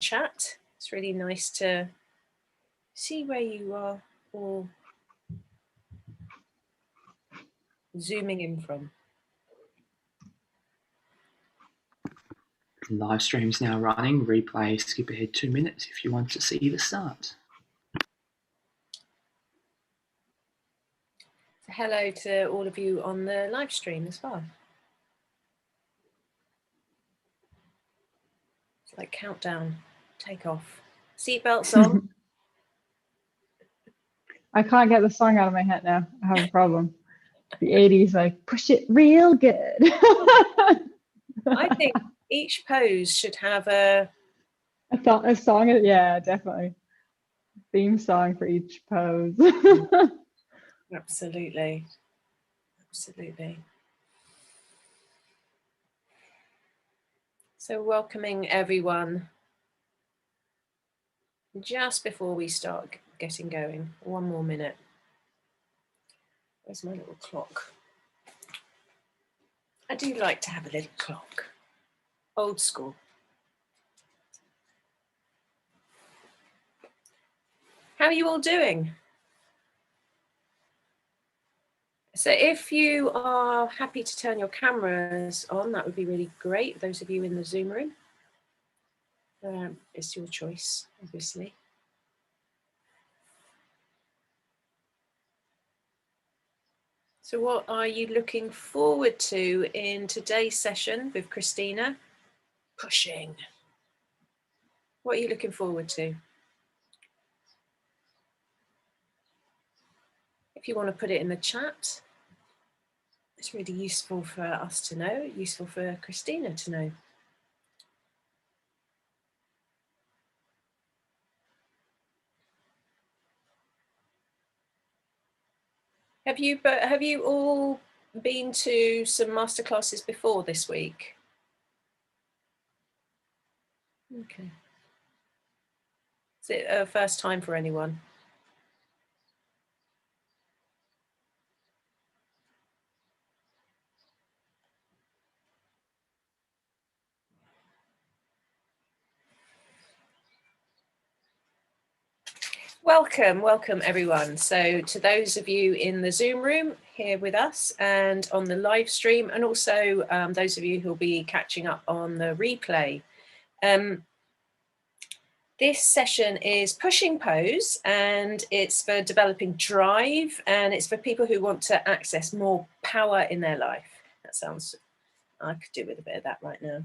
chat. It's really nice to see where you are all zooming in from. Live stream's now running. Replay, skip ahead 2 minutes if you want to see the start. So hello to all of you on the live stream as well. It's like countdown, take off, seatbelts on. I can't get the song out of my head now. I have a problem. The 80s, like, push it real good. I think each pose should have a song. Yeah, definitely. Theme song for each pose. Absolutely. Absolutely. So welcoming everyone. Just before we start getting going, 1 more minute. Where's my little clock? I do like to have a little clock. Old school. How are you all doing? So if you are happy to turn your cameras on, that would be really great. Those of you in the Zoom room. It's your choice, obviously. So what are you looking forward to in today's session with Christina? Pushing. What are you looking forward to? If you want to put it in the chat, it's really useful for us to know, useful for Christina to know. Have you all been to some masterclasses before this week? Okay. Is it a first time for anyone? Welcome everyone. So to those of you in the Zoom room here with us and on the live stream, and also those of you who'll be catching up on the replay. This session is Pushing Pose, and it's for developing drive, and it's for people who want to access more power in their life. That sounds, I could do with a bit of that right now.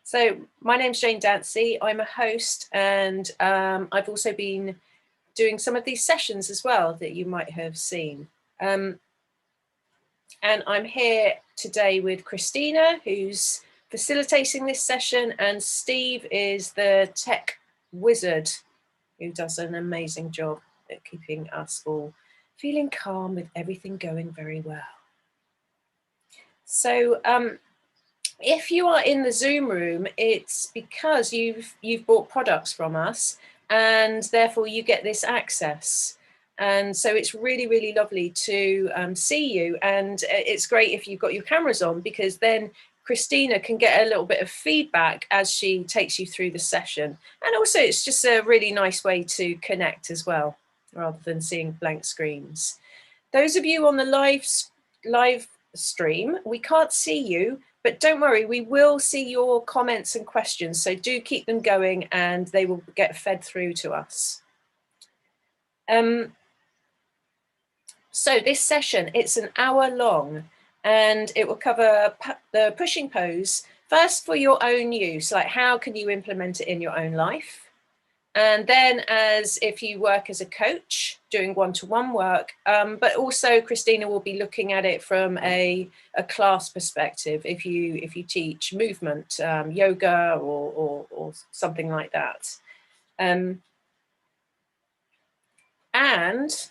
So my name's Jane Dancy. I'm a host, and I've also been doing some of these sessions as well that you might have seen. And I'm here today with Christina, who's facilitating this session, and Steve is the tech wizard who does an amazing job at keeping us all feeling calm with everything going very well. So if you are in the Zoom room, it's because you've bought products from us, and therefore you get this access. And so it's really, really lovely to see you. And it's great if you've got your cameras on, because then Christina can get a little bit of feedback as she takes you through the session. And also it's just a really nice way to connect as well, rather than seeing blank screens. Those of you on the live stream, we can't see you, but don't worry, we will see your comments and questions. So do keep them going and they will get fed through to us. So this session, it's an hour long, and it will cover the pushing pose, first for your own use, like how can you implement it in your own life? And then as if you work as a coach, doing one-to-one work, but also Christina will be looking at it from a class perspective, if you teach movement, yoga or something like that. And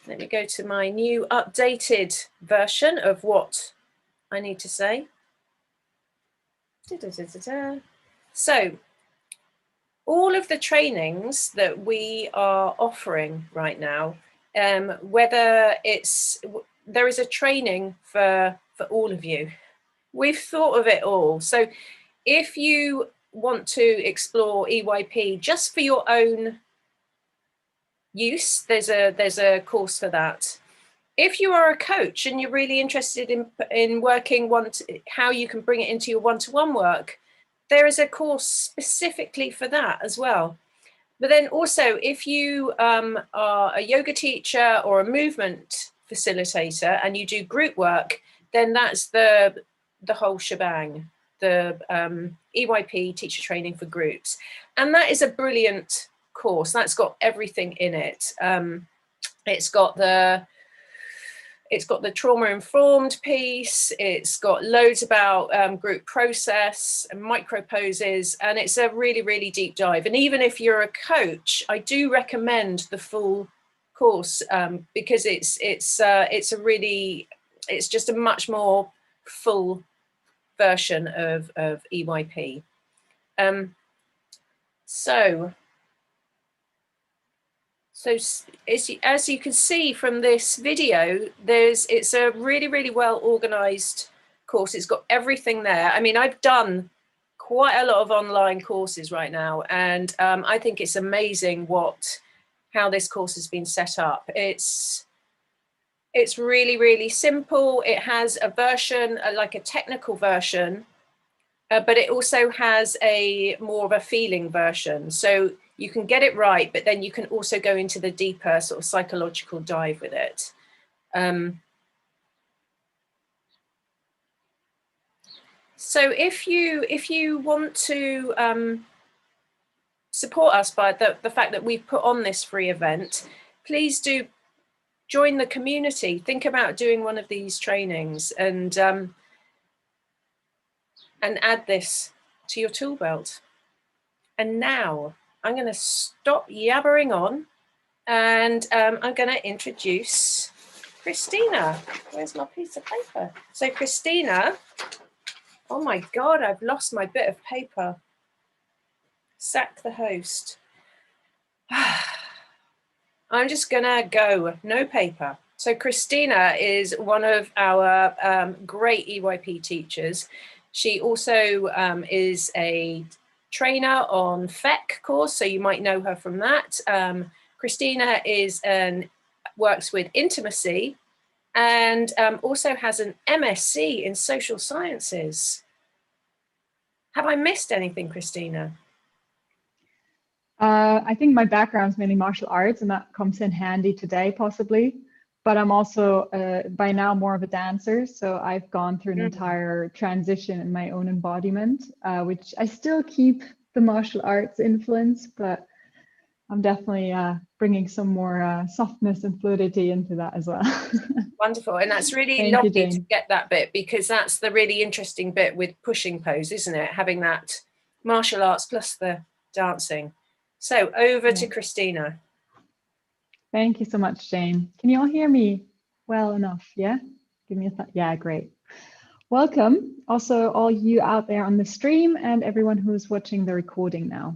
let me go to my new updated version of what I need to say. So all of the trainings that we are offering right now, whether there is a training for all of you. We've thought of it all. So if you want to explore EYP just for your own use, there's a course for that. If you are a coach and you're really interested in working how you can bring it into your one-to-one work, there is a course specifically for that as well. But then also, if you are a yoga teacher or a movement facilitator and you do group work, then that's the whole shebang, the EYP, teacher training for groups. And that is a brilliant course. That's got everything in it. It's got the trauma-informed piece. It's got loads about group process and micro poses, and it's a really, really deep dive. And even if you're a coach, I do recommend the full course because it's just a much more full version of EYP. So as you can see from this video, it's a really, really well organized course. It's got everything there. I mean, I've done quite a lot of online courses right now, and I think it's amazing how this course has been set up. It's really, really simple. It has a version, like a technical version, but it also has more of a feeling version. So you can get it right, but then you can also go into the deeper sort of psychological dive with it. So if you want to support us by the fact that we've put on this free event, please do join the community. Think about doing one of these trainings and add this to your tool belt. And now I'm going to stop yabbering on, and I'm going to introduce Christina. Where's my piece of paper? So Christina, oh my God, I've lost my bit of paper. Sack the host. I'm just going to go, no paper. So Christina is one of our great EYP teachers. She also is a trainer on FEC course, so you might know her from that. Christina works with intimacy and also has an MSc in social sciences. Have I missed anything, Christina? I think my background is mainly martial arts, and that comes in handy today, possibly. But I'm also by now more of a dancer, so I've gone through an entire transition in my own embodiment, which I still keep the martial arts influence, but I'm definitely bringing some more softness and fluidity into that as well. Wonderful, and that's really lovely to get that bit, because that's the really interesting bit with pushing pose, isn't it? Having that martial arts plus the dancing. So over to Christina. Thank you so much, Jane. Can you all hear me well enough? Yeah, give me a thought. Yeah, great. Welcome also all you out there on the stream and everyone who's watching the recording now.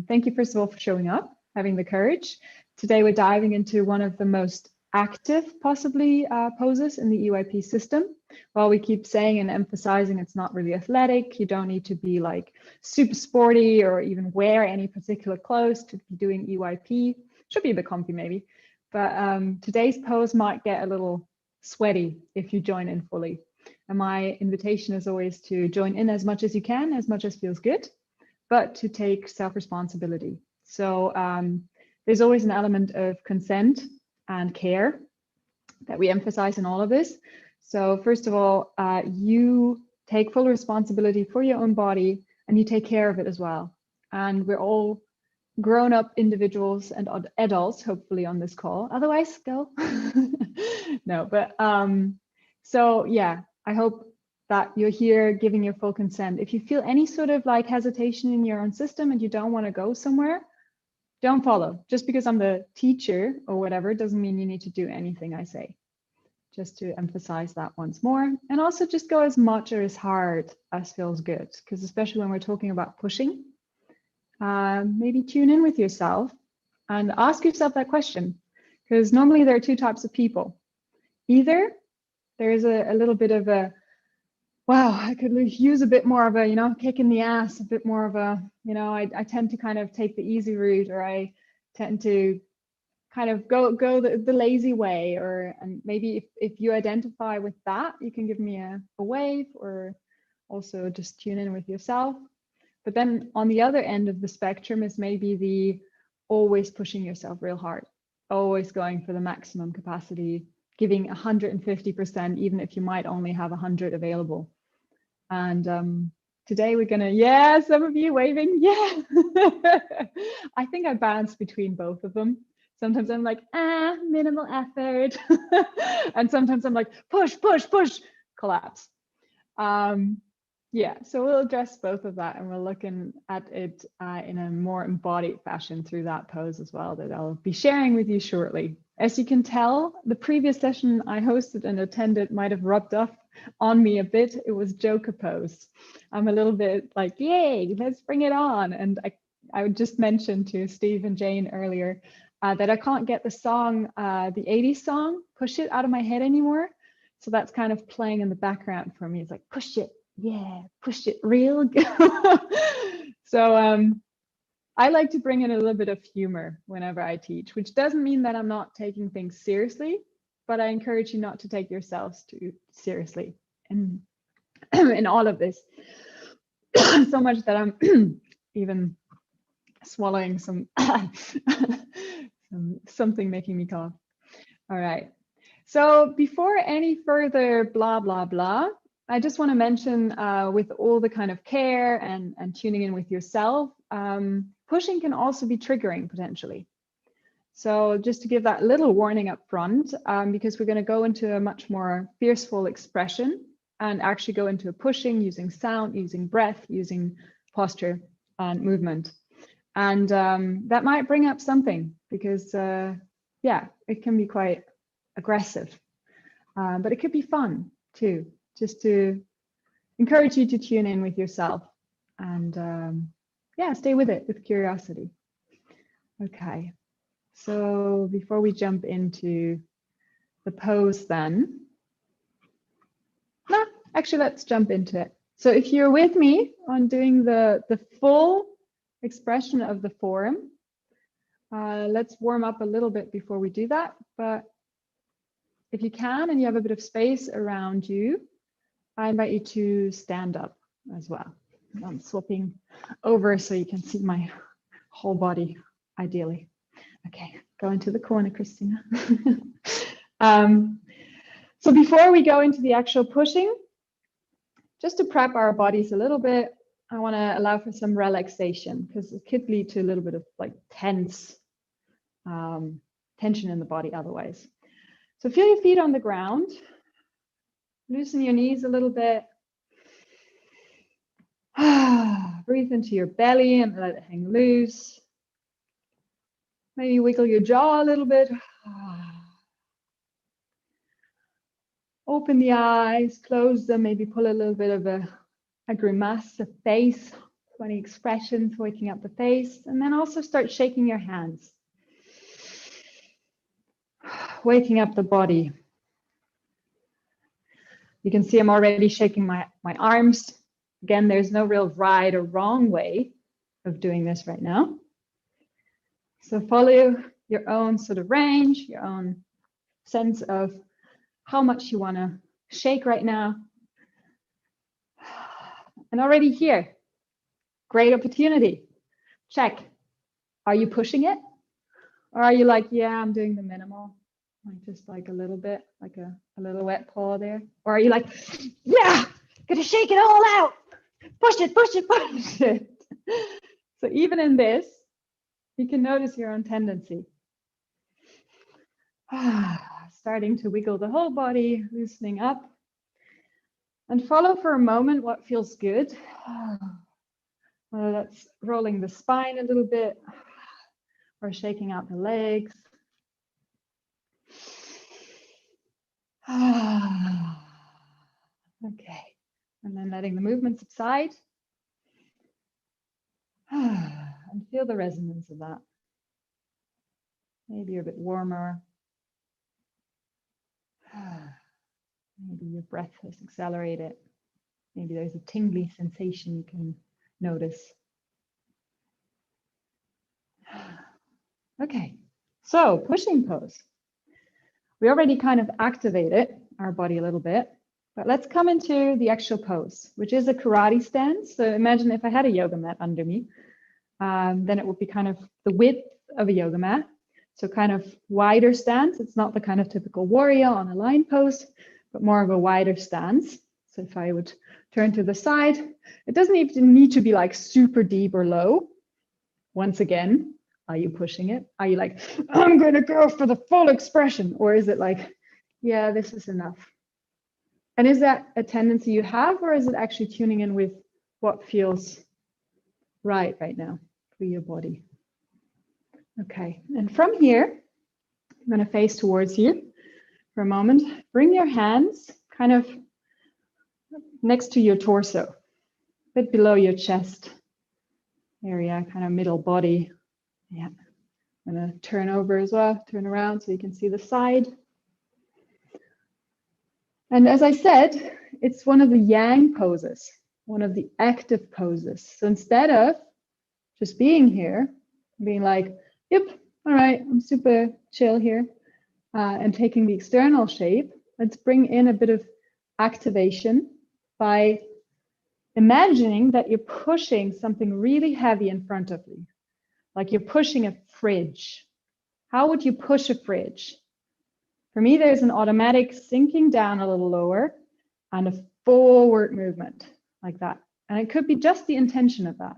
Thank you first of all for showing up, having the courage. Today we're diving into one of the most active possibly poses in the EYP system. While we keep saying and emphasizing it's not really athletic, you don't need to be like super sporty or even wear any particular clothes to be doing EYP. Should be a bit comfy maybe, but today's pose might get a little sweaty if you join in fully. And my invitation is always to join in as much as you can, as much as feels good, but to take self-responsibility. So there's always an element of consent and care that we emphasize in all of this. So first of all, you take full responsibility for your own body and you take care of it as well. And we're all grown-up individuals and adults, hopefully, on this call. Otherwise, go. No, but so yeah, I hope that you're here giving your full consent. If you feel any sort of like hesitation in your own system and you don't want to go somewhere, don't follow. Just because I'm the teacher or whatever doesn't mean you need to do anything I say. Just to emphasize that once more. And also just go as much or as hard as feels good, because especially when we're talking about pushing, maybe tune in with yourself and ask yourself that question, because normally there are two types of people. Either there is a little bit of a, wow, I could use a bit more of a, you know, kick in the ass, a bit more of a, you know, I tend to kind of take the easy route, or I tend to kind of go the lazy way, or, and maybe if you identify with that, you can give me a wave, or also just tune in with yourself. But then on the other end of the spectrum is maybe the always pushing yourself real hard, always going for the maximum capacity, giving 150%, even if you might only have 100 available. And today we're gonna, yeah, some of you waving, yeah. I think I bounce between both of them. Sometimes I'm like, minimal effort. And sometimes I'm like, push, push, push, collapse. Yeah, so we'll address both of that, and we're looking at it in a more embodied fashion through that pose as well, that I'll be sharing with you shortly. As you can tell, the previous session I hosted and attended might have rubbed off on me a bit. It was Joker pose. I'm a little bit like, yay, let's bring it on. And I would just mention to Steve and Jane earlier that I can't get the song, the 80s song, Push It, out of my head anymore. So that's kind of playing in the background for me. It's like, push it, yeah, push it real good. So I like to bring in a little bit of humor whenever I teach, which doesn't mean that I'm not taking things seriously, but I encourage you not to take yourselves too seriously in, in all of this. So much that I'm even swallowing some something making me cough. All right. So before any further blah, blah, blah, I just want to mention with all the kind of care and tuning in with yourself, pushing can also be triggering potentially. So just to give that little warning up front, because we're going to go into a much more fierceful expression and actually go into a pushing using sound, using breath, using posture and movement. And that might bring up something because, yeah, it can be quite aggressive, but it could be fun too, just to encourage you to tune in with yourself and yeah, stay with it with curiosity. Okay, so before we jump into the pose then, no, actually let's jump into it. So if you're with me on doing the full expression of the form, let's warm up a little bit before we do that. But if you can and you have a bit of space around you, I invite you to stand up as well. I'm swapping over so you can see my whole body, ideally. Okay, go into the corner, Christina. So before we go into the actual pushing, just to prep our bodies a little bit, I want to allow for some relaxation because it could lead to a little bit of like tension in the body otherwise. So feel your feet on the ground, loosen your knees a little bit. Breathe into your belly and let it hang loose. Maybe wiggle your jaw a little bit. Open the eyes, close them, maybe pull a little bit of a grimace, a face, funny expressions, waking up the face, and then also start shaking your hands. Waking up the body. You can see I'm already shaking my arms. Again, there's no real right or wrong way of doing this right now. So follow your own sort of range, your own sense of how much you want to shake right now. And already here, great opportunity. Check. Are you pushing it? Or are you like, yeah, I'm doing the minimal, like just like a little bit, like a little wet paw there? Or are you like, yeah, gonna shake it all out. Push it, push it, push it. So even in this, you can notice your own tendency. Starting to wiggle the whole body, loosening up. And follow for a moment what feels good. Whether that's rolling the spine a little bit or shaking out the legs. Okay, and then letting the movement subside. And feel the resonance of that. Maybe you're a bit warmer. Maybe your breath has accelerated. Maybe there's a tingly sensation you can notice. Okay, so pushing pose. We already kind of activated our body a little bit, but let's come into the actual pose, which is a karate stance. So imagine if I had a yoga mat under me, then it would be kind of the width of a yoga mat. So kind of wider stance. It's not the kind of typical warrior on a line pose, but more of a wider stance. So if I would turn to the side, it doesn't even need to be like super deep or low. Once again, are you pushing it? Are you like, I'm going to go for the full expression? Or is it like, yeah, this is enough? And is that a tendency you have, or is it actually tuning in with what feels right now for your body? Okay, and from here, I'm going to face towards you for a moment. Bring your hands kind of next to your torso, a bit below your chest area, kind of middle body. Yeah, I'm going to turn over as well, turn around so you can see the side. And as I said, it's one of the yang poses, one of the active poses. So instead of just being here, being like, yep, all right, I'm super chill here, and taking the external shape, let's bring in a bit of activation by imagining that you're pushing something really heavy in front of you, like you're pushing a fridge. How would you push a fridge? For me, there's an automatic sinking down a little lower and a forward movement like that. And it could be just the intention of that.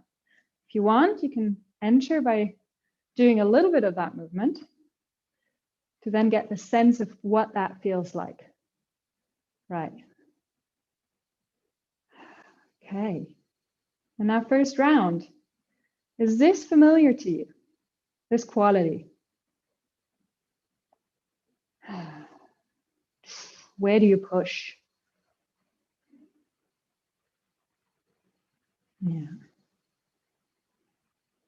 If you want, you can enter by doing a little bit of that movement to then get the sense of what that feels like. Right. Okay. And our first round, is this familiar to you? This quality? Where do you push? Yeah.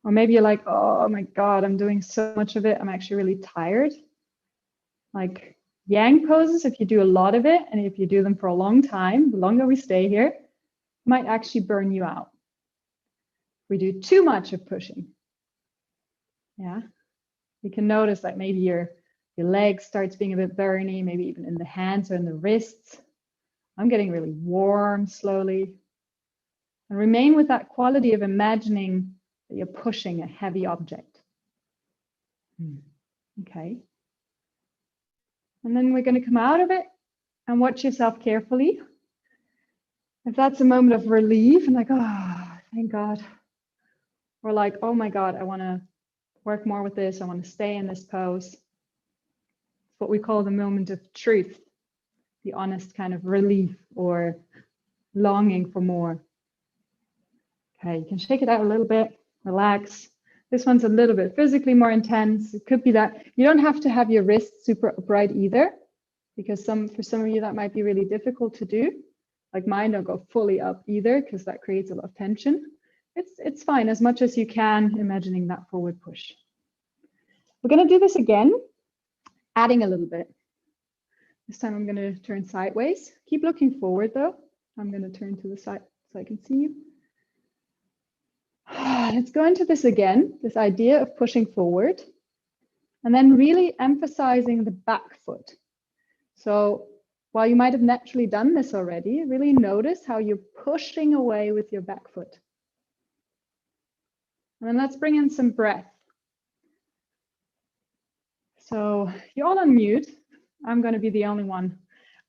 Or maybe you're like, oh my God, I'm doing so much of it. I'm actually really tired. Like yang poses, if you do a lot of it, and if you do them for a long time, the longer we stay here, might actually burn you out. We do too much of pushing. Yeah. You can notice that maybe your leg starts being a bit burny, maybe even in the hands or in the wrists. I'm getting really warm slowly. And remain with that quality of imagining that you're pushing a heavy object. Okay. And then we're going to come out of it and watch yourself carefully. If that's a moment of relief and like, oh, thank God. Or like, oh my God, I want to work more with this. I want to stay in this pose. It's what we call the moment of truth, the honest kind of relief or longing for more. Okay, you can shake it out a little bit, relax. This one's a little bit physically more intense. It could be that you don't have to have your wrists super upright either, because for some of you that might be really difficult to do. Like mine don't go fully up either, because that creates a lot of tension. It's fine, as much as you can, imagining that forward push. We're going to do this again, adding a little bit. This time I'm going to turn sideways. Keep looking forward though. I'm going to turn to the side so I can see you. Let's go into this again, this idea of pushing forward, and then really emphasizing the back foot. So while you might have naturally done this already, really notice how you're pushing away with your back foot. And then let's bring in some breath. So you're all on mute. I'm going to be the only one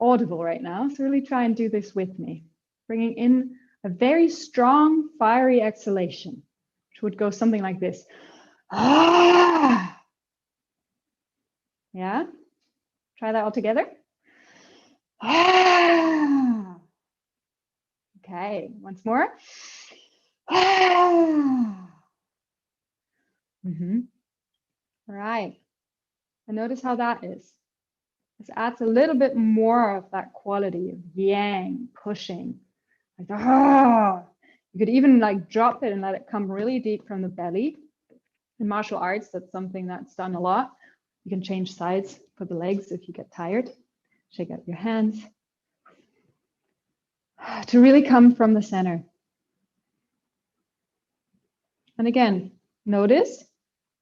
audible right now. So really try and do this with me. Bringing in a very strong, fiery exhalation, which would go something like this. Ah! Yeah? Try that all together. Ah! Okay, once more. Ah! All right. And notice how that is. This adds a little bit more of that quality of yang, pushing. Like, ah! You could even like drop it and let it come really deep from the belly. In martial arts, that's something that's done a lot. You can change sides for the legs if you get tired. Shake out your hands. to really come from the center. And again, notice,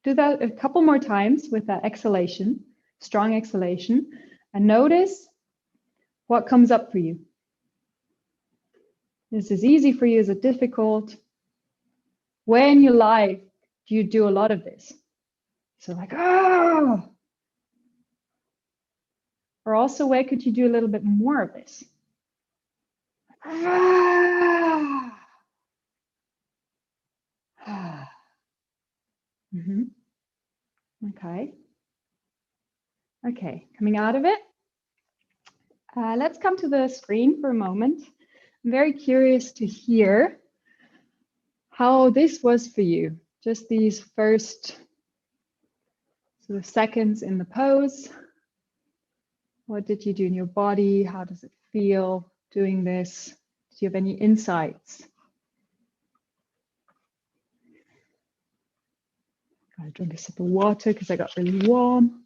do that a couple more times with that exhalation, strong exhalation, and notice what comes up for you. Is this easy for you? Is it difficult? Where in your life do you do a lot of this? So like, oh. Or also, where could you do a little bit more of this? Ah. Ah. Mm-hmm. Okay. Okay, coming out of it. Let's come to the screen for a moment. I'm very curious to hear how this was for you. Just these first sort of seconds in the pose. What did you do in your body? How does it feel doing this? Do you have any insights? Gotta drink a sip of water because I got really warm.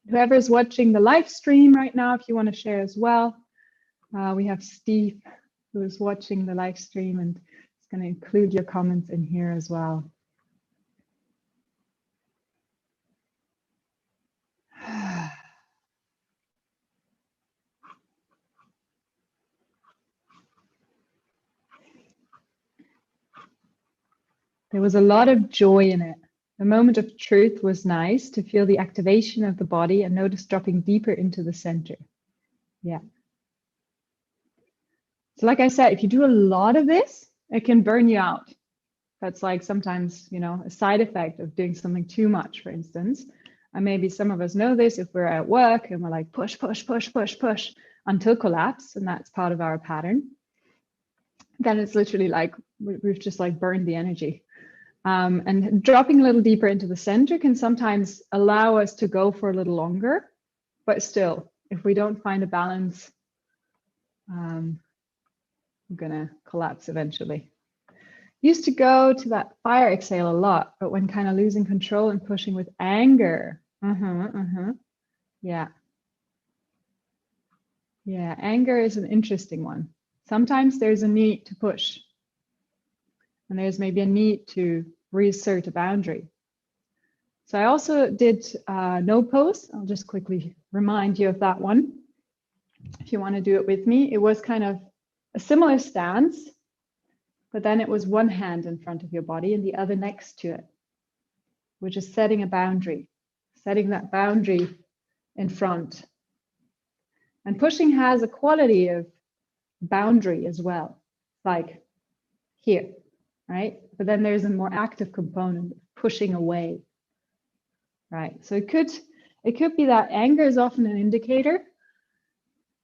Whoever's watching the live stream right now, if you want to share as well. We have Steve who is watching the live stream and is going to include your comments in here as well. There was a lot of joy in it. The moment of truth was nice to feel the activation of the body and notice dropping deeper into the center. Yeah. So like I said, if you do a lot of this, it can burn you out. That's like sometimes, you know, a side effect of doing something too much, for instance. And maybe some of us know this if we're at work and we're like push, push, push, push, push until collapse. And that's part of our pattern. Then it's literally like we've just like burned the energy. And dropping a little deeper into the center can sometimes allow us to go for a little longer. But still, if we don't find a balance, we're gonna collapse eventually. Used to go to that fire exhale a lot, but when kind of losing control and pushing with anger. Yeah. Yeah, anger is an interesting one. Sometimes there's a need to push. And there's maybe a need to reassert a boundary. So I also did no pose. I'll just quickly remind you of that one. If you want to do it with me, it was kind of a similar stance, but then it was one hand in front of your body and the other next to it, which is setting a boundary, setting that boundary in front. And pushing has a quality of boundary as well, like here, right? But then there's a more active component, pushing away, right? So it could be that anger is often an indicator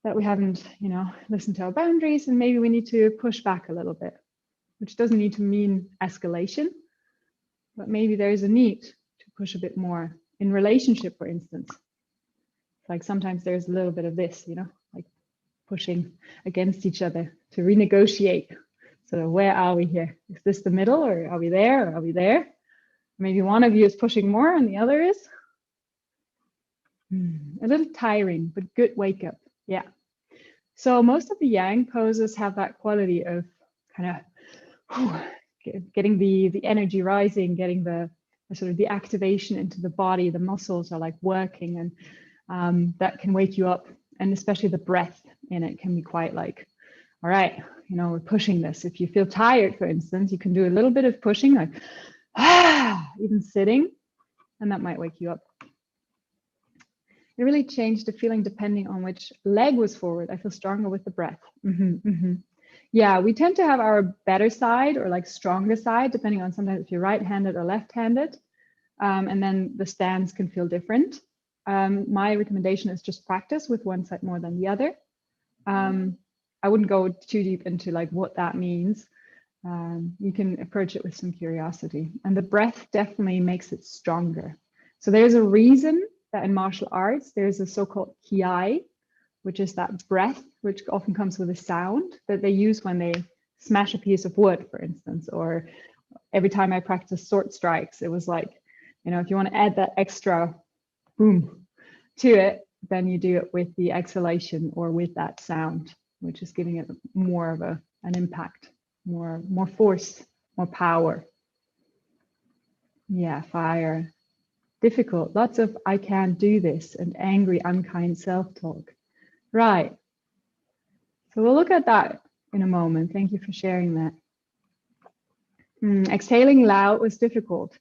that we haven't, you know, listened to our boundaries, and maybe we need to push back a little bit, which doesn't need to mean escalation, but maybe there's a need to push a bit more in relationship, for instance. Like sometimes there's a little bit of this, you know, like pushing against each other to renegotiate. So where are we here? Is this the middle, or are we there, or are we there? Maybe one of you is pushing more and the other is. A little tiring, but good wake up. Yeah. So most of the yang poses have that quality of kind of getting the energy rising, getting the sort of the activation into the body. The muscles are like working, and that can wake you up. And especially the breath in it can be quite like, all right, you know, we're pushing this. If you feel tired, for instance, you can do a little bit of pushing, like even sitting, and that might wake you up. It really changed the feeling depending on which leg was forward. I feel stronger with the breath. Yeah, we tend to have our better side or like stronger side, depending on sometimes if you're right-handed or left-handed. And then the stance can feel different. My recommendation is just practice with one side more than the other. I wouldn't go too deep into like what that means. You can approach it with some curiosity, and the breath definitely makes it stronger. So there's a reason that in martial arts, there's a so-called kiai, which is that breath, which often comes with a sound that they use when they smash a piece of wood, for instance, or every time I practice sword strikes, it was like, you know, if you want to add that extra boom to it, then you do it with the exhalation or with that sound, which is giving it more of an impact, more force, more power. Yeah, fire. Difficult. Lots of I can't do this and angry, unkind self-talk. Right. So we'll look at that in a moment. Thank you for sharing that. Exhaling loud was difficult.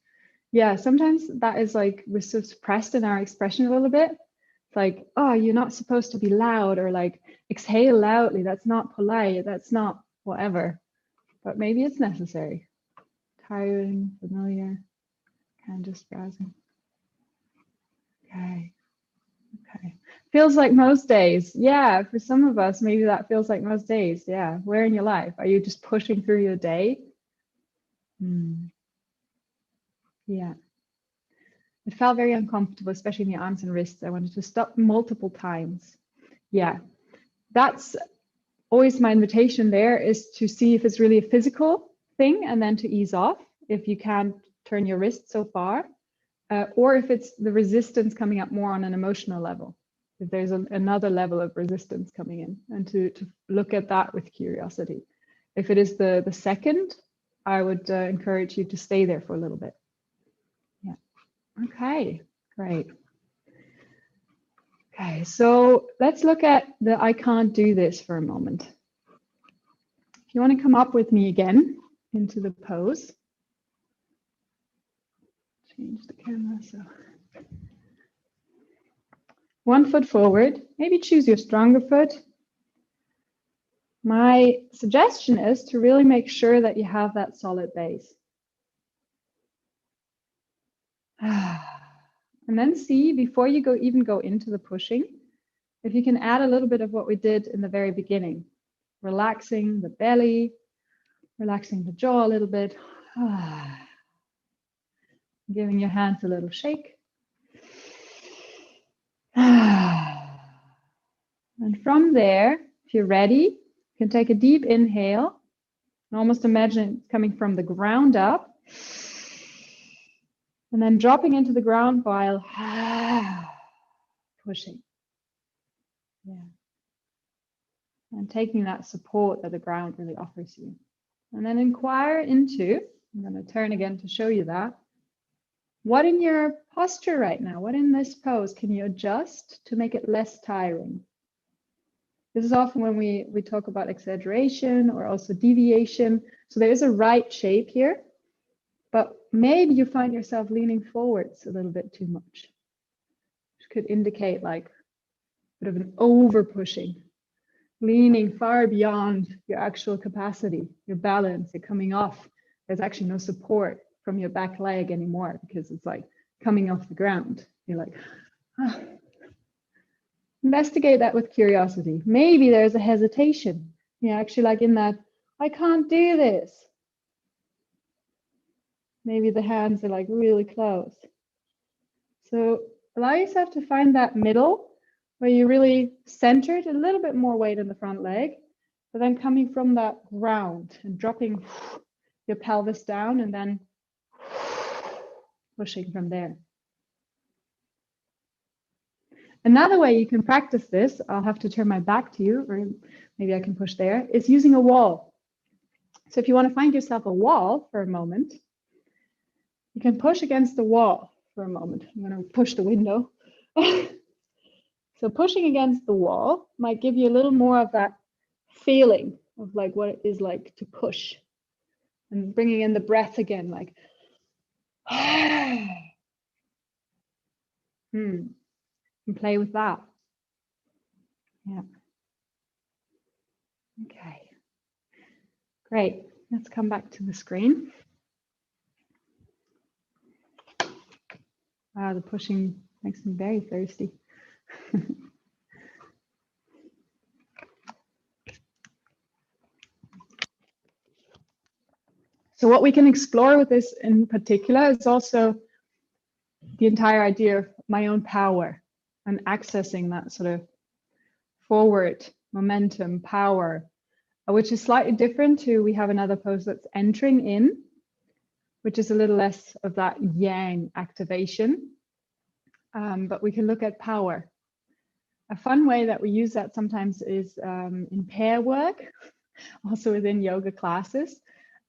Yeah, sometimes that is like we're so suppressed in our expression a little bit. It's like, oh, you're not supposed to be loud, or like exhale loudly. That's not polite. That's not whatever. But maybe it's necessary. Tiring, familiar, kind of just browsing. Okay. Okay. Feels like most days. Yeah, for some of us, maybe that feels like most days. Yeah. Where in your life? Are you just pushing through your day? Yeah. It felt very uncomfortable, especially in the arms and wrists. I wanted to stop multiple times. Yeah. That's always my invitation there, is to see if it's really a physical thing and then to ease off if you can't turn your wrist so far, or if it's the resistance coming up more on an emotional level, if there's another level of resistance coming in, and to look at that with curiosity. If it is the second, I would encourage you to stay there for a little bit. Yeah. Okay, great. Okay, so let's look at the I can't do this for a moment. If you want to come up with me again into the pose. Change the camera. So 1 foot forward, maybe choose your stronger foot. My suggestion is to really make sure that you have that solid base. And then see, before you even go into the pushing, if you can add a little bit of what we did in the very beginning, relaxing the belly, relaxing the jaw a little bit, giving your hands a little shake. And from there, if you're ready, you can take a deep inhale and almost imagine it coming from the ground up, and then dropping into the ground while pushing. Yeah. And taking that support that the ground really offers you. And then inquire into, I'm going to turn again to show you that, what in your posture right now, what in this pose can you adjust to make it less tiring? This is often when we talk about exaggeration or also deviation. So there is a right shape here, but maybe you find yourself leaning forwards a little bit too much, which could indicate like a bit of an over pushing, leaning far beyond your actual capacity, your balance, you're coming off. There's actually no support from your back leg anymore because it's like coming off the ground. You're like, ah. Investigate that with curiosity. Maybe there's a hesitation. You're actually like in that, I can't do this. Maybe the hands are like really close. So allow yourself to find that middle where you really centered, a little bit more weight in the front leg, but then coming from that ground and dropping your pelvis down and then pushing from there. Another way you can practice this, I'll have to turn my back to you, or maybe I can push there, is using a wall. So if you want to find yourself a wall for a moment, you can push against the wall for a moment. I'm going to push the window. So pushing against the wall might give you a little more of that feeling of like what it is like to push, and bringing in the breath again, like, and play with that. Yeah. Okay. Great. Let's come back to the screen. Wow, the pushing makes me very thirsty. So what we can explore with this in particular is also the entire idea of my own power and accessing that sort of forward momentum, power, which is slightly different to, we have another pose that's entering in, which is a little less of that yang activation. But we can look at power. A fun way that we use that sometimes is in pair work, also within yoga classes,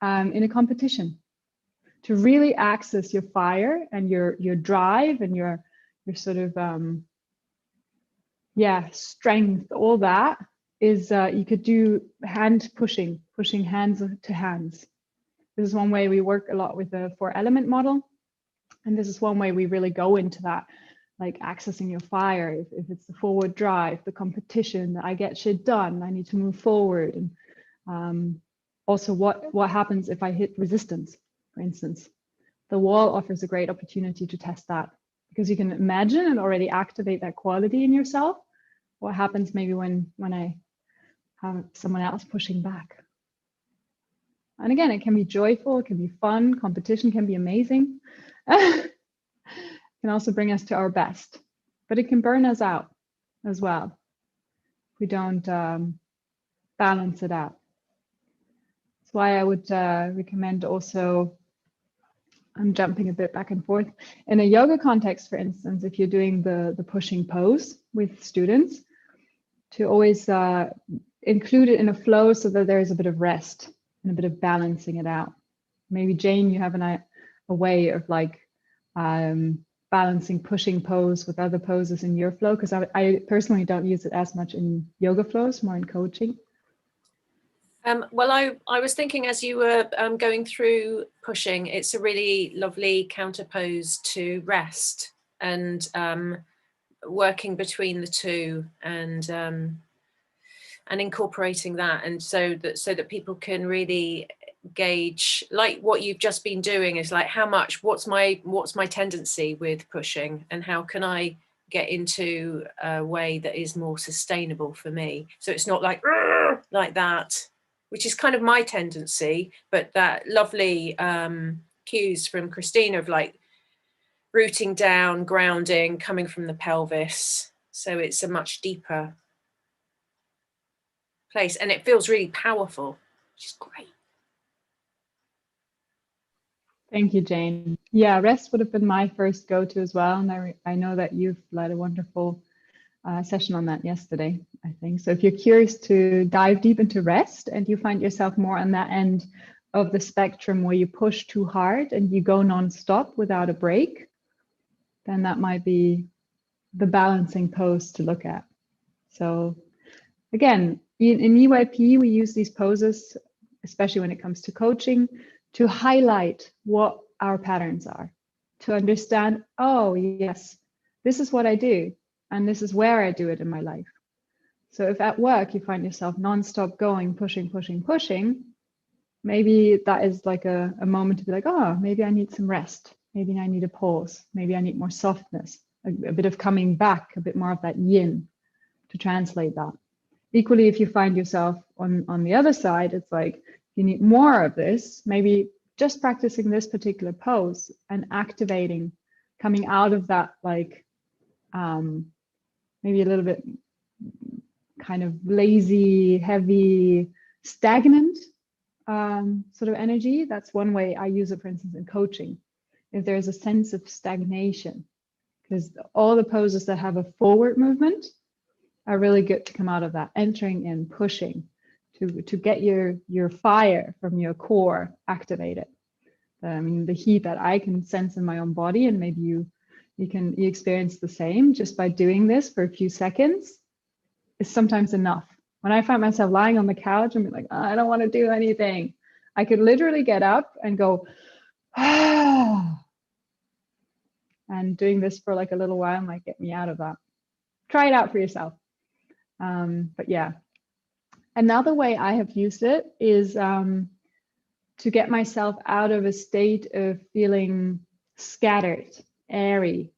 in a competition, to really access your fire and your drive and your sort of strength. All that is you could do hand pushing hands to hands. This is one way we work a lot with the 4-element model, and this is one way we really go into that, like accessing your fire. If it's the forward drive, the competition, I get shit done, I need to move forward. And also what happens if I hit resistance, for instance. The wall offers a great opportunity to test that, because you can imagine and already activate that quality in yourself. What happens maybe when I have someone else pushing back? And again, it can be joyful, it can be fun, competition can be amazing. It can also bring us to our best, but it can burn us out as well if we don't balance it out. That's why I would recommend also, I'm jumping a bit back and forth, in a yoga context, for instance, if you're doing the pushing pose with students, to always include it in a flow so that there's a bit of rest and a bit of balancing it out. Maybe Jane, you have a way of like balancing pushing pose with other poses in your flow, because I personally don't use it as much in yoga flows, more in coaching. Well, I was thinking as you were going through pushing, it's a really lovely counterpose to rest, and working between the two, and incorporating that, and so that people can really gauge, like what you've just been doing is like, what's my tendency with pushing, and how can I get into a way that is more sustainable for me, so it's not like that, which is kind of my tendency, but that lovely cues from Christina of like rooting down, grounding, coming from the pelvis, so it's a much deeper place, and it feels really powerful, which is great. Thank you, Jane. Yeah, rest would have been my first go-to as well, and I know that you've led a wonderful session on that yesterday, I think. So if you're curious to dive deep into rest and you find yourself more on that end of the spectrum where you push too hard and you go non-stop without a break, then that might be the balancing pose to look at. So again, in EYP, we use these poses, especially when it comes to coaching, to highlight what our patterns are, to understand, oh yes, this is what I do, and this is where I do it in my life. So if at work you find yourself nonstop going, pushing, maybe that is like a moment to be like, oh, maybe I need some rest. Maybe I need a pause. Maybe I need more softness, a bit of coming back, a bit more of that yin to translate that. Equally, if you find yourself on the other side, it's like, you need more of this, maybe just practicing this particular pose and activating, coming out of that, like maybe a little bit kind of lazy, heavy, stagnant sort of energy. That's one way I use it, for instance, in coaching. If there's a sense of stagnation, because all the poses that have a forward movement are really good to come out of that, entering and pushing, to get your fire from your core activated. I mean, the heat that I can sense in my own body, and maybe you experience the same just by doing this for a few seconds, is sometimes enough. When I find myself lying on the couch and be like, oh, I don't want to do anything, I could literally get up and go, ah. And doing this for like a little while might get me out of that. Try it out for yourself. But yeah. Another way I have used it is to get myself out of a state of feeling scattered, airy.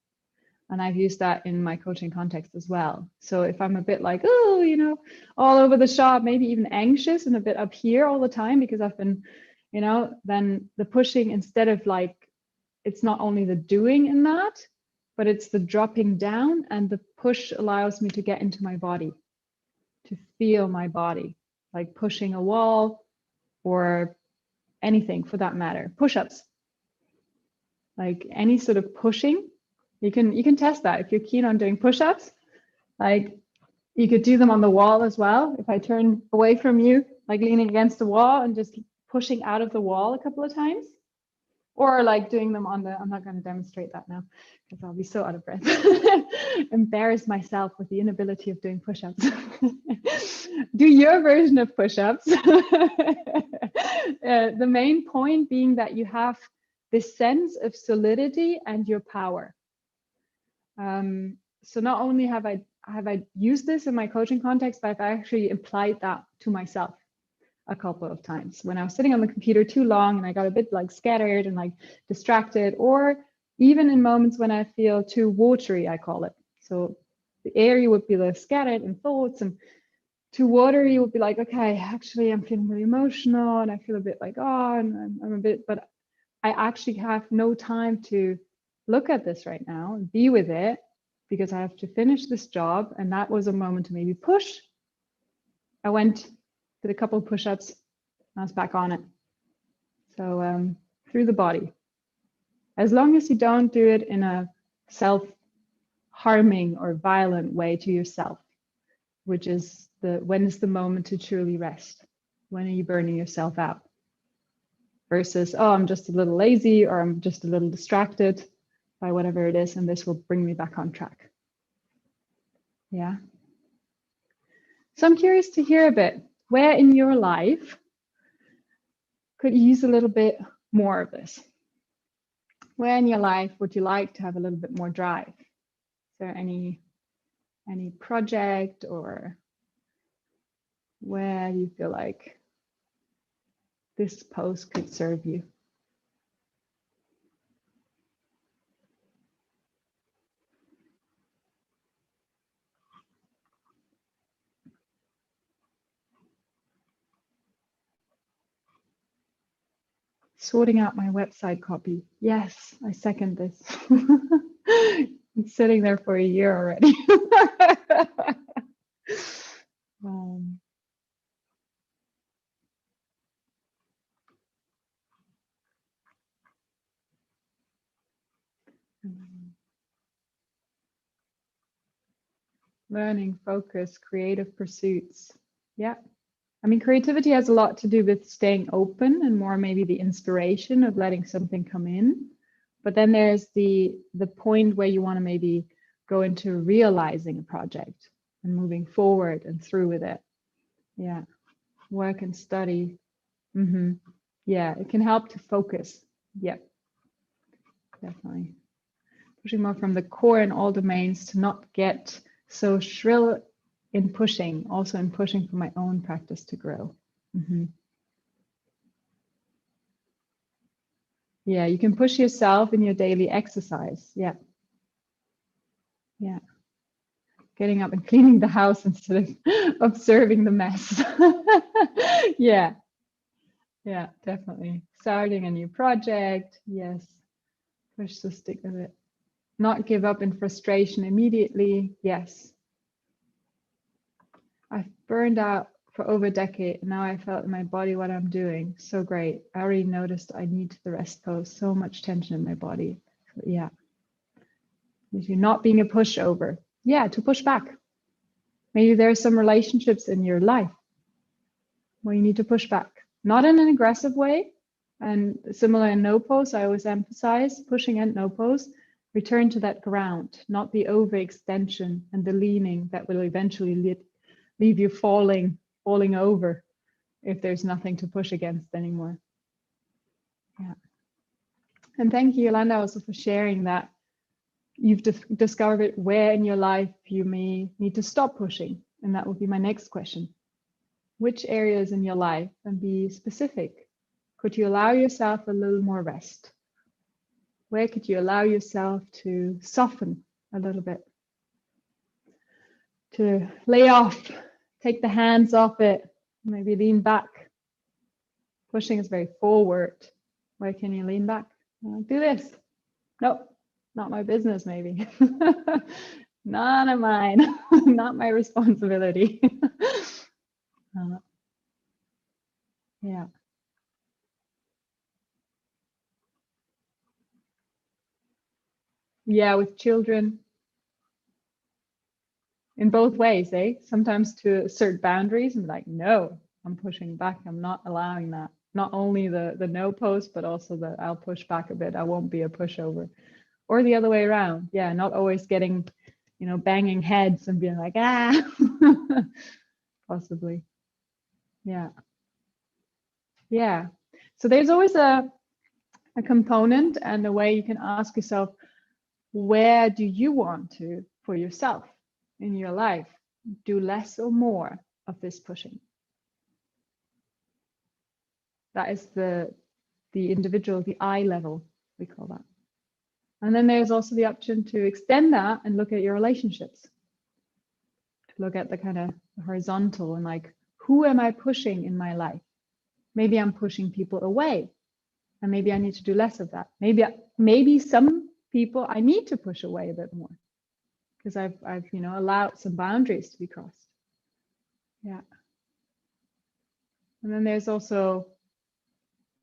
And I've used that in my coaching context as well. So if I'm a bit like, oh, you know, all over the shop, maybe even anxious and a bit up here all the time because I've been, you know, then the pushing, instead of like, it's not only the doing in that, but it's the dropping down, and the push allows me to get into my body, to feel my body, like pushing a wall or anything for that matter. Push-ups, like any sort of pushing, you can test that if you're keen on doing push-ups. Like You could do them on the wall as well. If I turn away from you, like leaning against the wall and just pushing out of the wall a couple of times. Or like doing them on the, I'm not going to demonstrate that now because I'll be so out of breath. Embarrass myself with the inability of doing push-ups. Do your version of push-ups. The main point being that you have this sense of solidity and your power. So not only have I used this in my coaching context, but I've actually applied that to myself a couple of times when I was sitting on the computer too long and I got a bit like scattered and like distracted, or even in moments when I feel too watery, I call it. So the area would be the scattered in thoughts, and too watery would be like, okay, actually I'm feeling really emotional and I feel a bit like, oh, and I'm a bit, but I actually have no time to look at this right now and be with it because I have to finish this job. And that was a moment to maybe push. I went, did a couple of push-ups, I was back on it. So through the body. As long as you don't do it in a self-harming or violent way to yourself, which is when is the moment to truly rest? When are you burning yourself out? Versus, oh, I'm just a little lazy or I'm just a little distracted by whatever it is, and this will bring me back on track. Yeah. So I'm curious to hear a bit, where in your life could you use a little bit more of this? Where in your life would you like to have a little bit more drive? Is there any project, or where you feel like this post could serve you? Sorting out my website copy. Yes, I second this. It's sitting there for a year already. um, Learning, focus, creative pursuits. Yeah. I mean, creativity has a lot to do with staying open and more maybe the inspiration of letting something come in. But then there's the point where you want to maybe go into realizing a project and moving forward and through with it. Yeah. Work and study. Yeah, it can help to focus. Yeah, definitely. Pushing more from the core in all domains to not get so shrill in pushing, also in pushing for my own practice to grow. Yeah, you can push yourself in your daily exercise. Yeah. Yeah. Getting up and cleaning the house instead of observing the mess. Yeah. Yeah, definitely. Starting a new project. Yes. Push to stick with it. Not give up in frustration immediately. Yes. I've burned out for over a decade. Now I felt in my body what I'm doing. So great. I already noticed I need the rest pose. So much tension in my body. So, yeah. If you're not being a pushover. Yeah, to push back. Maybe there are some relationships in your life where you need to push back. Not in an aggressive way. And similar in no pose, I always emphasize pushing and no pose. Return to that ground, not the overextension and the leaning that will eventually leave you falling over if there's nothing to push against anymore. Yeah. And thank you, Yolanda, also for sharing that you've discovered where in your life you may need to stop pushing. And that would be my next question. Which areas in your life, and be specific, could you allow yourself a little more rest? Where could you allow yourself to soften a little bit? To lay off, take the hands off it, maybe lean back. Pushing is very forward. Where can you lean back? Do this. Nope, not my business, maybe. None of mine, not my responsibility. Yeah. Yeah, with children. in both ways, eh? Sometimes to assert boundaries and be like, no, I'm pushing back. I'm not allowing that. Not only the no post, but also the I'll push back a bit. I won't be a pushover. Or the other way around. Yeah, not always getting, banging heads and being like, possibly. Yeah. Yeah. So there's always a component and a way you can ask yourself, where do you want to, for yourself in your life, do less or more of this pushing? That is the individual, the I level, we call that. And then there's also the option to extend that and look at your relationships. To look at the kind of horizontal and like, who am I pushing in my life? Maybe I'm pushing people away, and maybe I need to do less of that. Maybe some people I need to push away a bit more because I've allowed some boundaries to be crossed. Yeah. And then there's also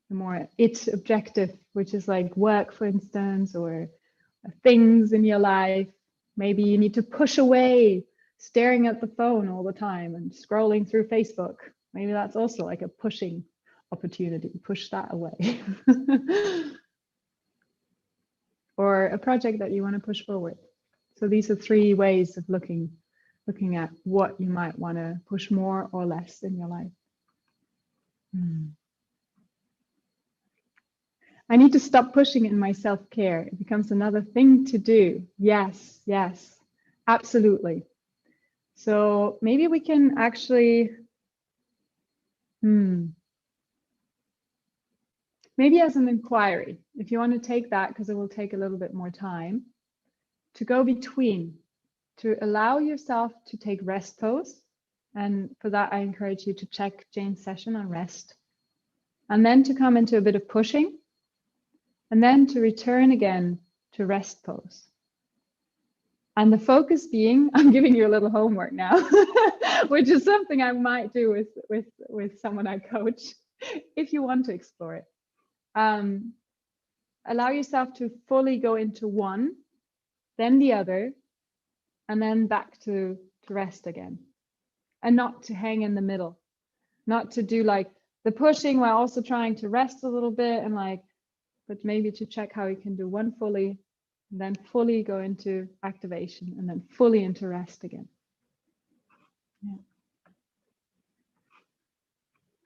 the more it objective, which is like work, for instance, or things in your life. Maybe you need to push away staring at the phone all the time and scrolling through Facebook. Maybe that's also like a pushing opportunity. Push that away. Or a project that you want to push forward. So these are 3 ways of looking at what you might want to push more or less in your life. I need to stop pushing in my self-care. It becomes another thing to do. Yes, absolutely. So maybe we can actually, maybe as an inquiry, if you want to take that, because it will take a little bit more time, to go between, to allow yourself to take rest pose. And for that, I encourage you to check Jane's session on rest. And then to come into a bit of pushing. And then to return again to rest pose. And the focus being, I'm giving you a little homework now, which is something I might do with someone I coach, if you want to explore it. Allow yourself to fully go into one, then the other, and then back to rest again. And not to hang in the middle, not to do like the pushing while also trying to rest a little bit, and like, but maybe to check how you can do one fully, and then fully go into activation, and then fully into rest again.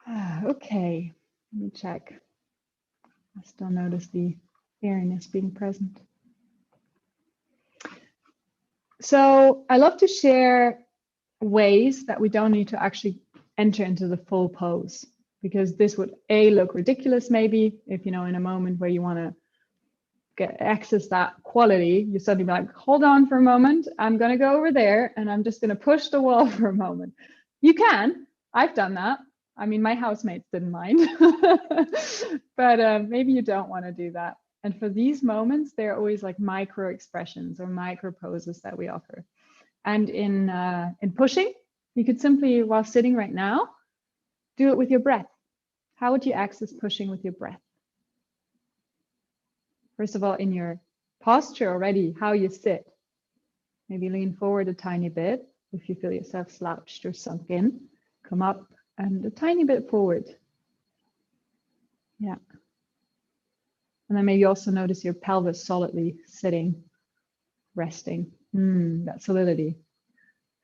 Yeah. Okay, let me check. I still notice the airiness being present. So I love to share ways that we don't need to actually enter into the full pose, because this would look ridiculous maybe if in a moment where you want to access that quality, you suddenly be like, hold on for a moment, I'm going to go over there and I'm just going to push the wall for a moment. You can. I've done that. I mean, my housemates didn't mind. But maybe you don't want to do that. And for these moments, they're always like micro expressions or micro poses that we offer. And in pushing, you could simply, while sitting right now, do it with your breath. How would you access pushing with your breath? First of all, in your posture already, how you sit. Maybe lean forward a tiny bit. If you feel yourself slouched or sunk in, come up and a tiny bit forward. Yeah. And then maybe also notice your pelvis solidly sitting, resting. That solidity.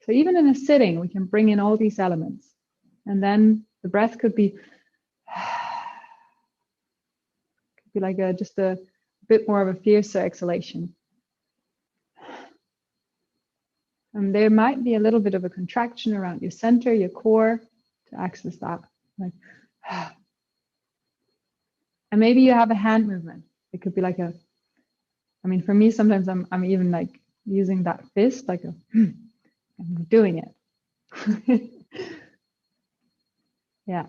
So even in a sitting, we can bring in all these elements. And then the breath could be like just a bit more of a fiercer exhalation. And there might be a little bit of a contraction around your center, your core, to access that. Like, and maybe you have a hand movement. It could be like for me, sometimes I'm even like using that fist, like I'm doing it. Yeah.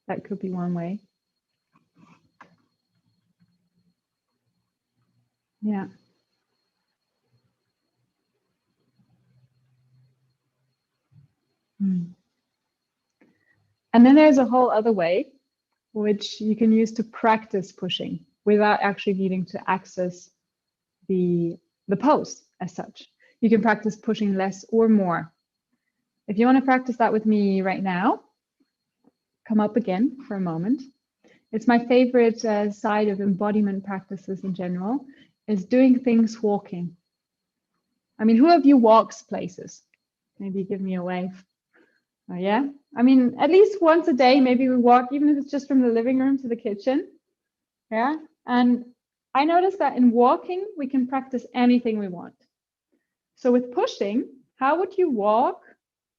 That could be one way. Yeah. And then there's a whole other way, which you can use to practice pushing without actually needing to access the pose as such. You can practice pushing less or more. If you want to practice that with me right now, come up again for a moment. It's my favorite side of embodiment practices in general, is doing things walking. I mean, who of you walks places? Maybe give me a wave. Oh, yeah? I mean, at least once a day, maybe we walk, even if it's just from the living room to the kitchen. Yeah? And I noticed that in walking, we can practice anything we want. So with pushing, how would you walk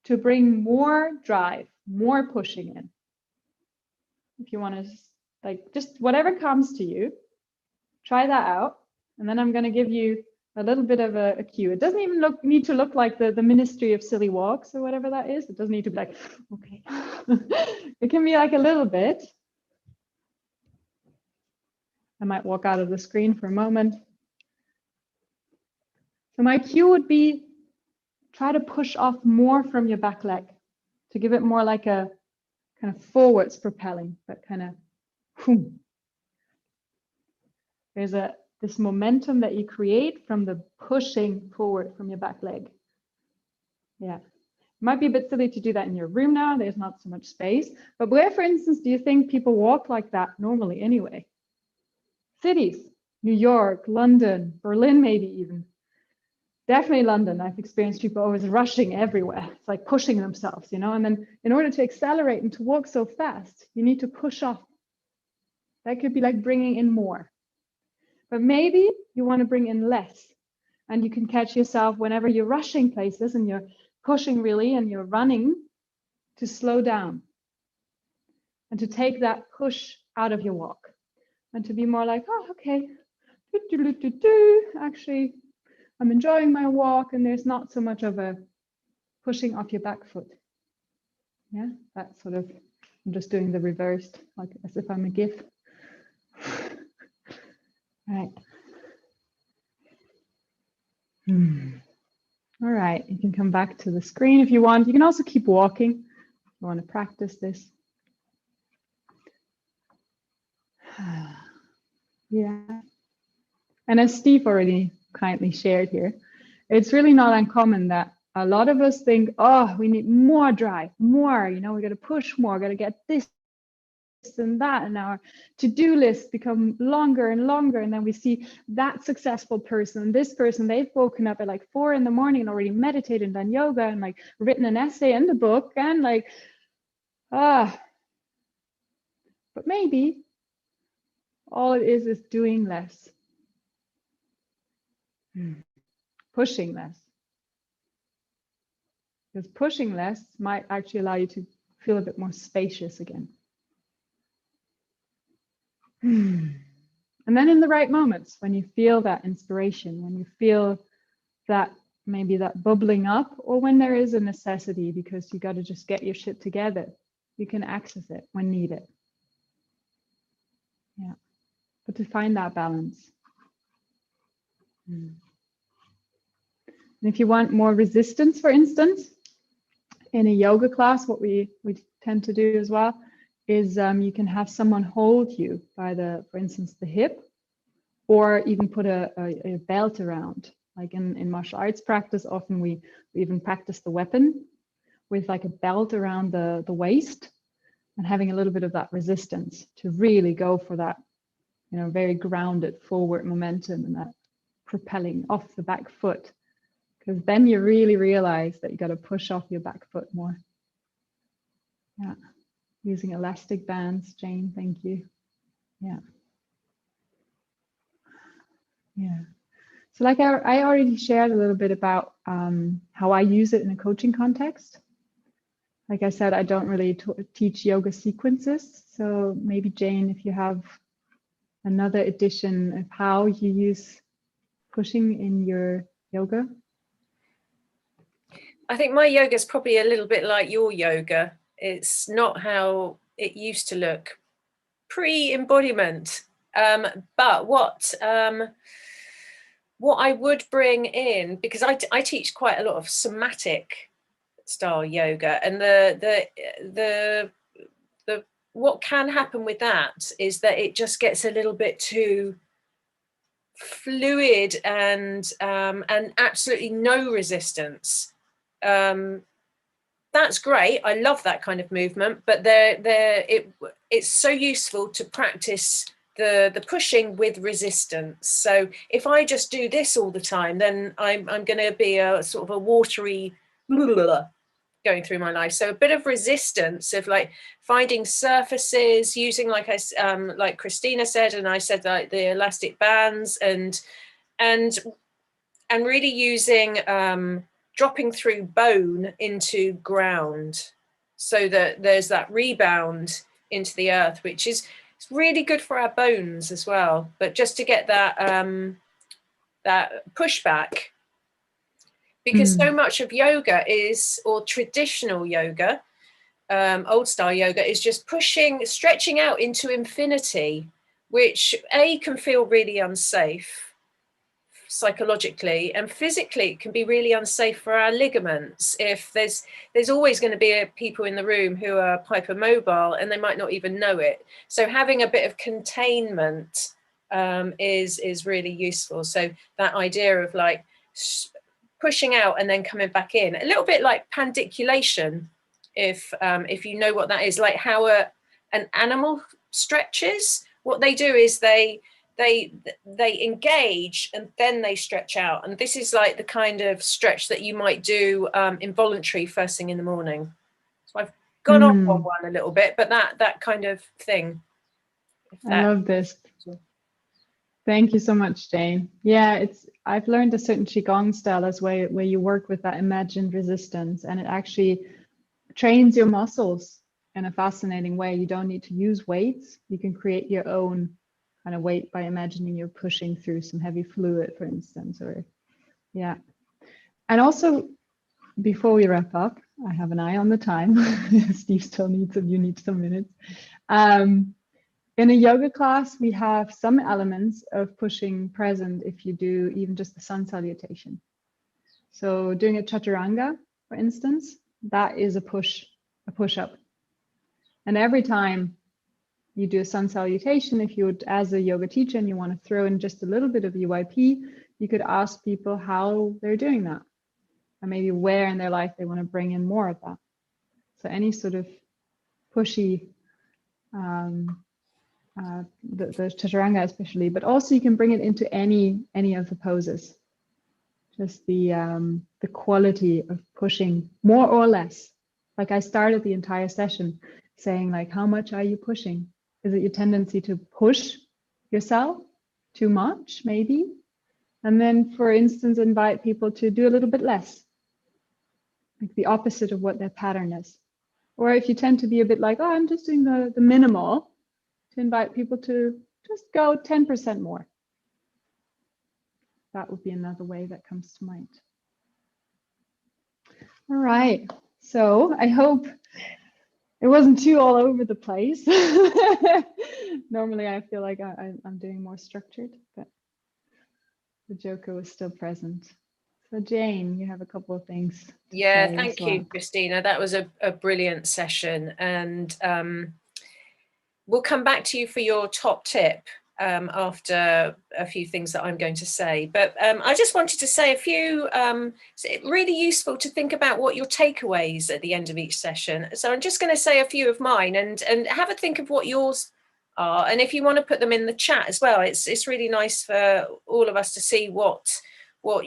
to bring more drive, more pushing in? If you want to, like, just whatever comes to you, try that out. And then I'm going to give you a little bit of a cue. It doesn't even need to look like the Ministry of Silly Walks or whatever that is. It doesn't need to be like, okay. It can be like a little bit. I might walk out of the screen for a moment. So my cue would be, try to push off more from your back leg to give it more like a kind of forwards propelling, but kind of, boom. There's this momentum that you create from the pushing forward from your back leg. Yeah, it might be a bit silly to do that in your room now. There's not so much space. But where, for instance, do you think people walk like that normally anyway? Cities, New York, London, Berlin, maybe even. Definitely London. I've experienced people always rushing everywhere. It's like pushing themselves, you know, and then in order to accelerate and to walk so fast, you need to push off. That could be like bringing in more. But maybe you want to bring in less, and you can catch yourself whenever you're rushing places and you're pushing really and you're running, to slow down and to take that push out of your walk and to be more like, oh, okay, actually, I'm enjoying my walk and there's not so much of a pushing off your back foot. Yeah, that's sort of, I'm just doing the reversed, like as if I'm a GIF. Right. All right, you can come back to the screen if you want. You can also keep walking if you want to practice this. Yeah. And as Steve already kindly shared here, it's really not uncommon that a lot of us think, oh, we need more drive, more, you know, we got to push more, got to get this and that, and our to-do lists become longer and longer, and then we see that successful person, this person, they've woken up at like 4 in the morning and already meditated and done yoga and like written an essay in the book, and like but maybe all it is doing less, pushing less, because pushing less might actually allow you to feel a bit more spacious again. And then in the right moments, when you feel that inspiration, when you feel that maybe that bubbling up, or when there is a necessity because you got to just get your shit together, you can access it when needed. Yeah, but to find that balance. And if you want more resistance, for instance, in a yoga class, what we tend to do as well is you can have someone hold you by the, for instance, the hip, or even put a belt around. Like in martial arts practice, often we even practice the weapon with like a belt around the waist and having a little bit of that resistance to really go for that, you know, very grounded forward momentum and that propelling off the back foot. Because then you really realize that you got to push off your back foot more. Yeah. Using elastic bands, Jane, thank you. Yeah. Yeah. So like I already shared a little bit about how I use it in a coaching context. Like I said, I don't really teach yoga sequences. So maybe Jane, if you have another edition of how you use pushing in your yoga. I think my yoga is probably a little bit like your yoga. It's not how it used to look pre-embodiment. But what I would bring in, because I teach quite a lot of somatic style yoga, and the what can happen with that is that it just gets a little bit too fluid and absolutely no resistance. That's great. I love that kind of movement, but it's so useful to practice the pushing with resistance. So if I just do this all the time, then I'm going to be a sort of a watery going through my life. So a bit of resistance of like finding surfaces, using like Christina said, and I said, like the elastic bands, and really using dropping through bone into ground, so that there's that rebound into the earth, which is it's really good for our bones as well. But just to get that that pushback, because so much of yoga is, or traditional yoga, old style yoga, is just pushing, stretching out into infinity, which can feel really unsafe psychologically, and physically it can be really unsafe for our ligaments. If there's always going to be people in the room who are hypermobile and they might not even know it. So having a bit of containment is really useful. So that idea of like pushing out and then coming back in, a little bit like pandiculation, if you know what that is, like how an animal stretches. What they do is they engage and then they stretch out, and this is like the kind of stretch that you might do involuntary first thing in the morning. So I've gone off on one a little bit, but that kind of thing. I love this. Thank you so much, Jane. Yeah, I've learned a certain qigong style as where you work with that imagined resistance, and it actually trains your muscles in a fascinating way. You don't need to use weights. You can create your own kind of weight by imagining you're pushing through some heavy fluid, for instance, or yeah. And also, before we wrap up, I have an eye on the time. Steve still needs you need some minutes. In a yoga class, we have some elements of pushing present if you do even just the sun salutation. So doing a chaturanga, for instance, that is a push-up. And every time you do a sun salutation, if you would, as a yoga teacher, and you want to throw in just a little bit of UYP, you could ask people how they're doing that, and maybe where in their life they want to bring in more of that. So any sort of pushy, the chaturanga especially, but also you can bring it into any of the poses. Just the quality of pushing more or less. Like I started the entire session saying, like, how much are you pushing? Is it your tendency to push yourself too much, maybe? And then, for instance, invite people to do a little bit less, like the opposite of what their pattern is. Or if you tend to be a bit like, oh, I'm just doing the minimal, to invite people to just go 10% more. That would be another way that comes to mind. All right, so I hope it wasn't too all over the place. Normally I feel like I'm doing more structured, but the Joker was still present. So Jane, you have a couple of things to Yeah, say thank as well. you, Christina. That was a brilliant session, and we'll come back to you for your top tip after a few things that I'm going to say. But I just wanted to say a few, it's really useful to think about what your takeaways at the end of each session. So I'm just going to say a few of mine, and have a think of what yours are. And if you want to put them in the chat as well, it's really nice for all of us to see what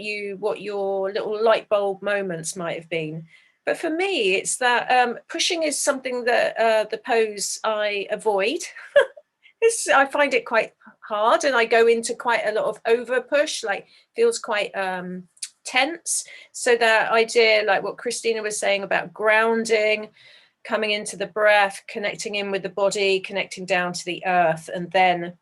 your little light bulb moments might have been. But for me, it's that pushing is something that the pose I avoid. I find it quite hard, and I go into quite a lot of over push, like feels quite tense. So that idea, like what Christina was saying about grounding, coming into the breath, connecting in with the body, connecting down to the earth, and then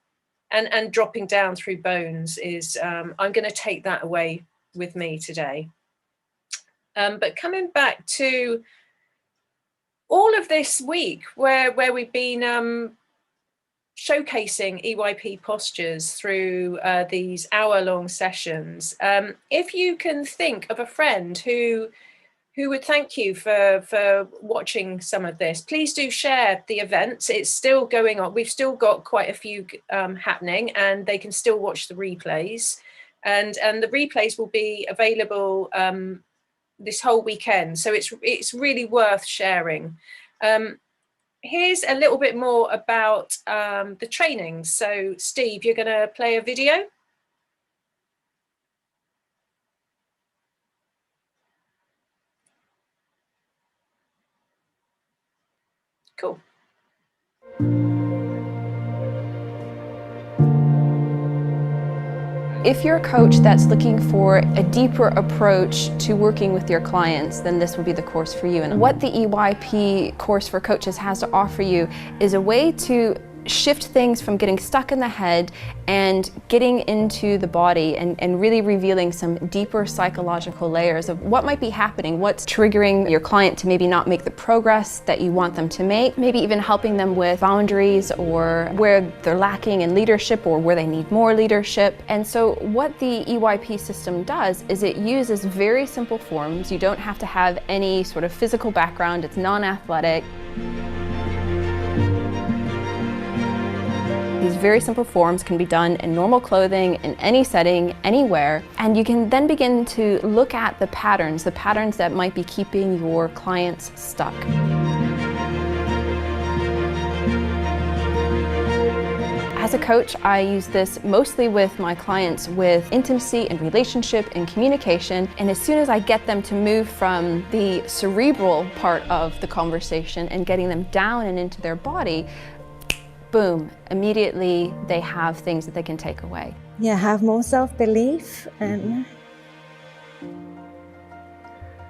and dropping down through bones is I'm going to take that away with me today. But coming back to all of this week where we've been showcasing EYP postures through these hour-long sessions, if you can think of a friend who who would thank you for watching some of this. Please do share the events. It's still going on. We've still got quite a few happening, and they can still watch the replays. And the replays will be available this whole weekend. So it's really worth sharing. Here's a little bit more about the trainings. So Steve, you're going to play a video. Cool. If you're a coach that's looking for a deeper approach to working with your clients, then this will be the course for you. And what the EYP course for coaches has to offer you is a way to shift things from getting stuck in the head and getting into the body and really revealing some deeper psychological layers of what might be happening, what's triggering your client to maybe not make the progress that you want them to make, maybe even helping them with boundaries or where they're lacking in leadership or where they need more leadership. And so what the EYP system does is it uses very simple forms. You don't have to have any sort of physical background. It's non-athletic. These very simple forms can be done in normal clothing, in any setting, anywhere, and you can then begin to look at the patterns that might be keeping your clients stuck. As a coach, I use this mostly with my clients with intimacy and relationship and communication, and as soon as I get them to move from the cerebral part of the conversation and getting them down and into their body, boom, immediately they have things that they can take away. Yeah, have more self-belief and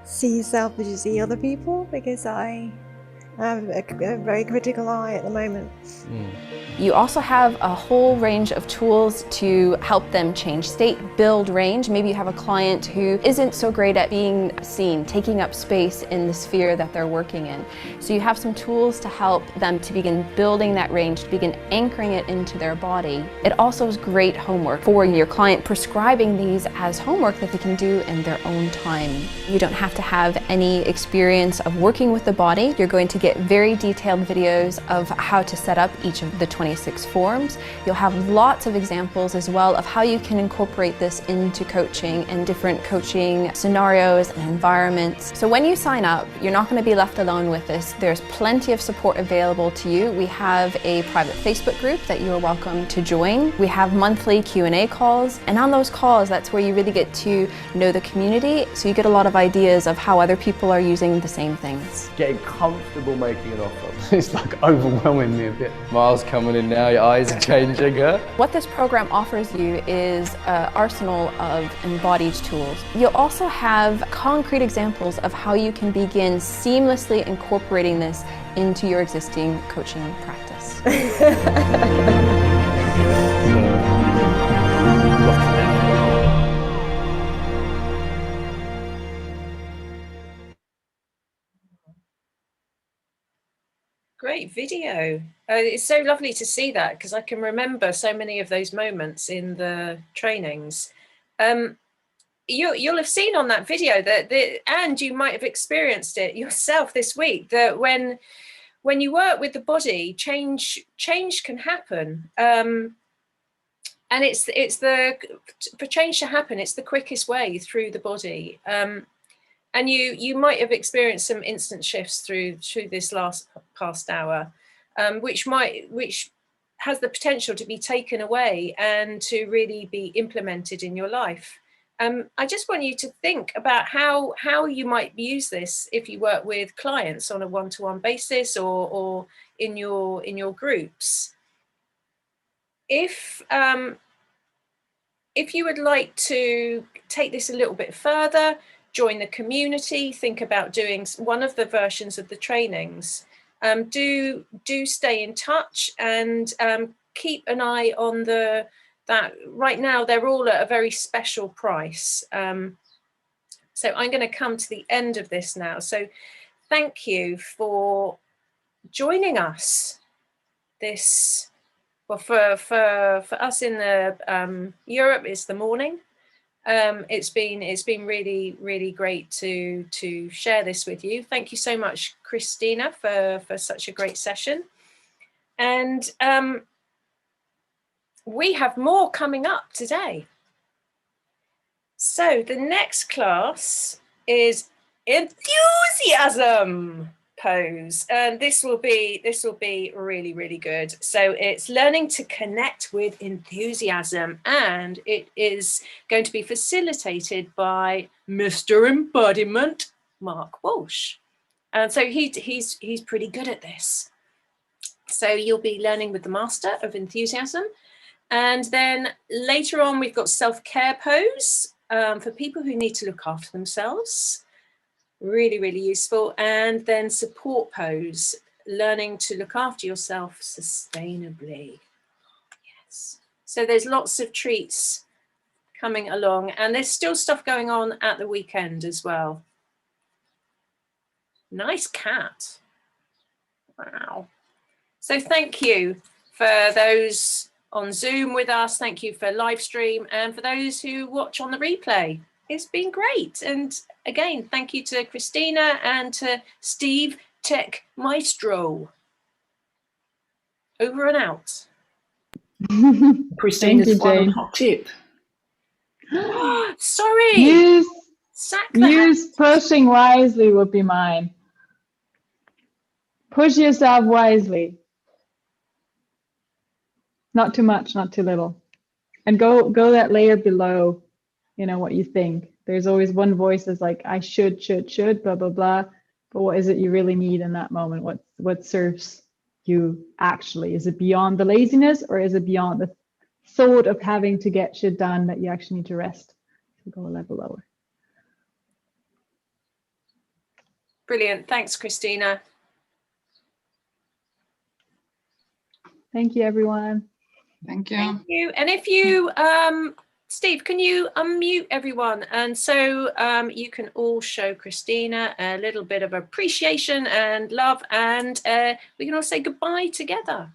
see yourself as you see other people, because I have a very critical eye at the moment. You also have a whole range of tools to help them change state, build range. Maybe you have a client who isn't so great at being seen, taking up space in the sphere that they're working in. So you have some tools to help them to begin building that range, to begin anchoring it into their body. It also is great homework for your client, prescribing these as homework that they can do in their own time. You don't have to have any experience of working with the body. You're going to get very detailed videos of how to set up each of the 26 forms. You'll have lots of examples as well of how you can incorporate this into coaching and different coaching scenarios and environments. So when you sign up, you're not going to be left alone with this. There's plenty of support available to you. We have a private Facebook group that you're welcome to join. We have monthly Q&A calls, and on those calls, that's where you really get to know the community, so you get a lot of ideas of how other people are using the same things. Getting comfortable making an offer. It's like overwhelming me a bit. Miles coming in now, your eyes are changing, huh? What this program offers you is an arsenal of embodied tools. You'll also have concrete examples of how you can begin seamlessly incorporating this into your existing coaching practice. Great video. It's so lovely to see that, because I can remember so many of those moments in the trainings. You'll have seen on that video and you might have experienced it yourself this week, that when you work with the body, change can happen. And for change to happen, it's the quickest way through the body. And you might have experienced some instant shifts through this past hour, which has the potential to be taken away and to really be implemented in your life. I just want you to think about how you might use this if you work with clients on a one-to-one basis or in your groups. If you would like to take this a little bit further, join the community, think about doing one of the versions of the trainings, do stay in touch and keep an eye on that. Right now they're all at a very special price. So I'm going to come to the end of this now. So thank you for joining us. For us in the Europe, it's the morning. It's been really, really great to share this with you. Thank you so much, Christina, for such a great session. And we have more coming up today. So the next class is enthusiasm pose, and this will be really, really good. So it's learning to connect with enthusiasm, and it is going to be facilitated by Mr. Embodiment, Mark Walsh. And so he's pretty good at this. So you'll be learning with the master of enthusiasm. And then later on, we've got self-care pose for people who need to look after themselves. Really, really useful. And then support pose, learning to look after yourself sustainably. Yes. So there's lots of treats coming along, and there's still stuff going on at the weekend as well. Nice cat. Wow. So thank you for those on Zoom with us. Thank you for live stream, and for those who watch on the replay. It's been great. And again, thank you to Christina and to Steve Tech Maestro. Over and out. Christina's you, final Jane. hot tip. Sorry. Use pushing wisely would be mine. Push yourself wisely. Not too much, not too little. And go that layer below, you know, what you think. There's always one voice that's like, I should, blah, blah, blah. But what is it you really need in that moment? What serves you actually? Is it beyond the laziness, or is it beyond the thought of having to get shit done that you actually need to rest? So go a level lower. Brilliant. Thanks, Christina. Thank you, everyone. Thank you. Thank you. And if you, Steve, can you unmute everyone? And so you can all show Christina a little bit of appreciation and love, and we can all say goodbye together.